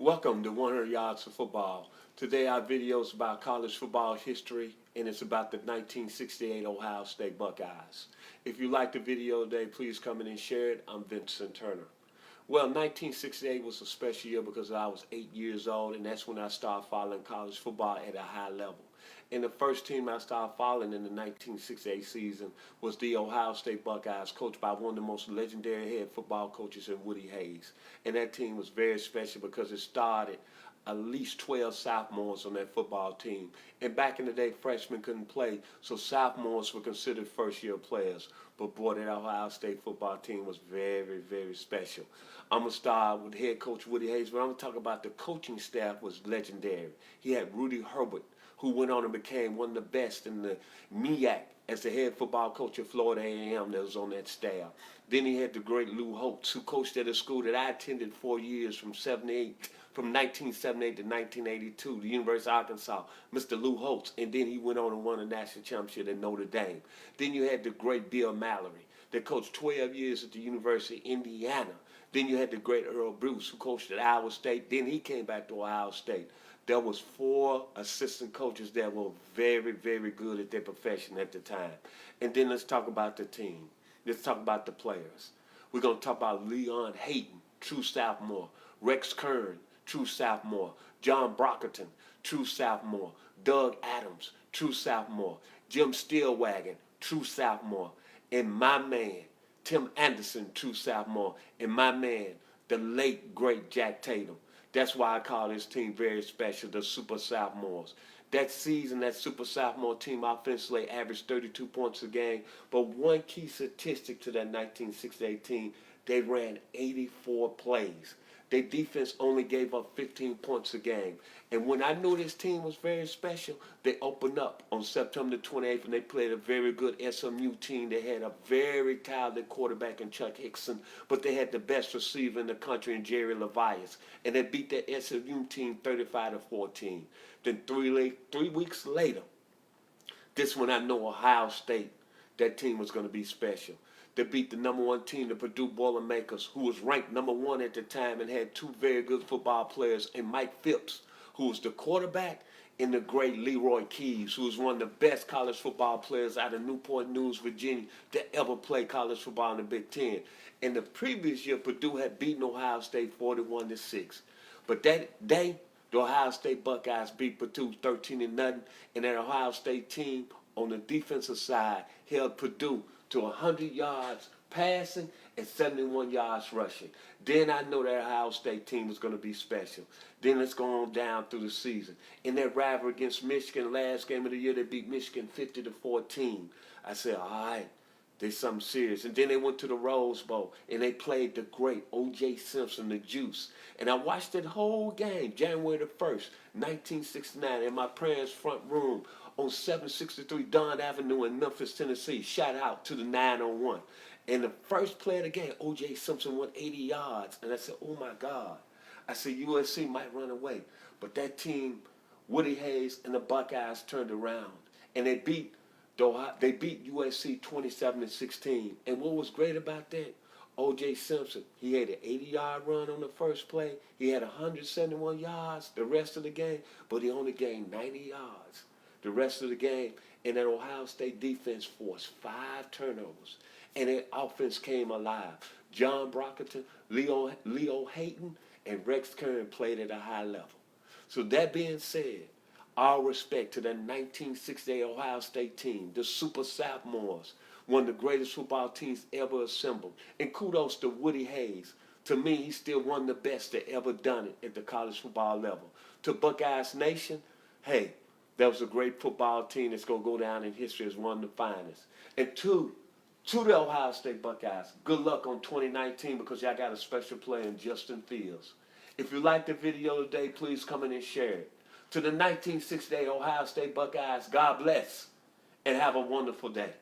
Welcome to 100 Yards of Football. Today our video is about college football history and it's about the 1968 Ohio State Buckeyes. If you like the video today, please come in and share it. I'm Vincent Turner. Well, 1968 was a special year because I was 8 years old and that's when I started following college football at a high level. And the first team I started following in the 1968 season was the Ohio State Buckeyes, coached by one of the most legendary head football coaches in Woody Hayes. And that team was very special because it started at least 12 sophomores on that football team. And back in the day, freshmen couldn't play, so sophomores were considered first-year players. But boy, that Ohio State football team was very, very special. I'm going to start with head coach Woody Hayes, but I'm going to talk about the coaching staff was legendary. He had Rudy Herbert, who went on and became one of the best in the MEAC as the head football coach at Florida A&M that was on that staff. Then he had the great Lou Holtz, who coached at a school that I attended 4 years from 1978 to 1982, the University of Arkansas, Mr. Lou Holtz, and then he went on and won a national championship at Notre Dame. Then you had the great Bill Mallory that coached 12 years at the University of Indiana. Then you had the great Earl Bruce, who coached at Iowa State. Then he came back to Ohio State. There was 4 assistant coaches that were very, very good at their profession at the time. And then let's talk about the team. Let's talk about the players. We're going to talk about Leon Hayden, true sophomore. Rex Kern, true sophomore. John Brockerton, true sophomore. Doug Adams, true sophomore. Jim Steelwagon, true sophomore. And my man, Tim Anderson, true sophomore. And my man, the late, great Jack Tatum. That's why I call this team very special, the Super Sophomores. That season, that Super Sophomore team offensively averaged 32 points a game. But one key statistic to that 1968 team, they ran 84 plays. Their defense only gave up 15 points a game. And when I knew this team was very special, they opened up on September 28th and they played a very good SMU team. They had a very talented quarterback in Chuck Hickson, but they had the best receiver in the country in Jerry Levias. And they beat that SMU team 35-14. Then three weeks later, this when I know Ohio State, that team was going to be special. They beat the number 1 team, the Purdue Boilermakers, who was ranked number 1 at the time and had 2 very good football players, and Mike Phipps, who was the quarterback, and the great Leroy Keys, who was one of the best college football players out of Newport News, Virginia, to ever play college football in the Big Ten. And the previous year, Purdue had beaten Ohio State 41-6. But that day, the Ohio State Buckeyes beat Purdue 13-0, and that Ohio State team on the defensive side held Purdue to 100 yards passing and 71 yards rushing. Then I know that Ohio State team was going to be special. Then let's go on down through the season. In that rivalry against Michigan, last game of the year, they beat Michigan 50-14. I said, all right, there's something serious. And then they went to the Rose Bowl, and they played the great O.J. Simpson, the Juice. And I watched that whole game, January the 1st, 1969, in my parents' front room on 763 Don Avenue in Memphis, Tennessee. Shout out to the 901. And the first play of the game, O.J. Simpson went 80 yards. And I said, oh, my God. I said, USC might run away. But that team, Woody Hayes and the Buckeyes turned around. And they beat USC 27-16. And what was great about that, O.J. Simpson, he had an 80-yard run on the first play. He had 171 yards the rest of the game, but he only gained 90 yards the rest of the game. And that Ohio State defense forced 5 turnovers. And their offense came alive. John Brockerton, Leo Hayden, and Rex Kern played at a high level. So that being said, all respect to the 1968 Ohio State team, the Super Sophomores, one of the greatest football teams ever assembled. And kudos to Woody Hayes. To me, he's still one of the best that ever done it at the college football level. To Buckeyes Nation, hey, that was a great football team that's going to go down in history as one of the finest. And to the Ohio State Buckeyes, good luck on 2019 because y'all got a special player in Justin Fields. If you like the video today, please come in and share it. To the 1968 Ohio State Buckeyes, God bless and have a wonderful day.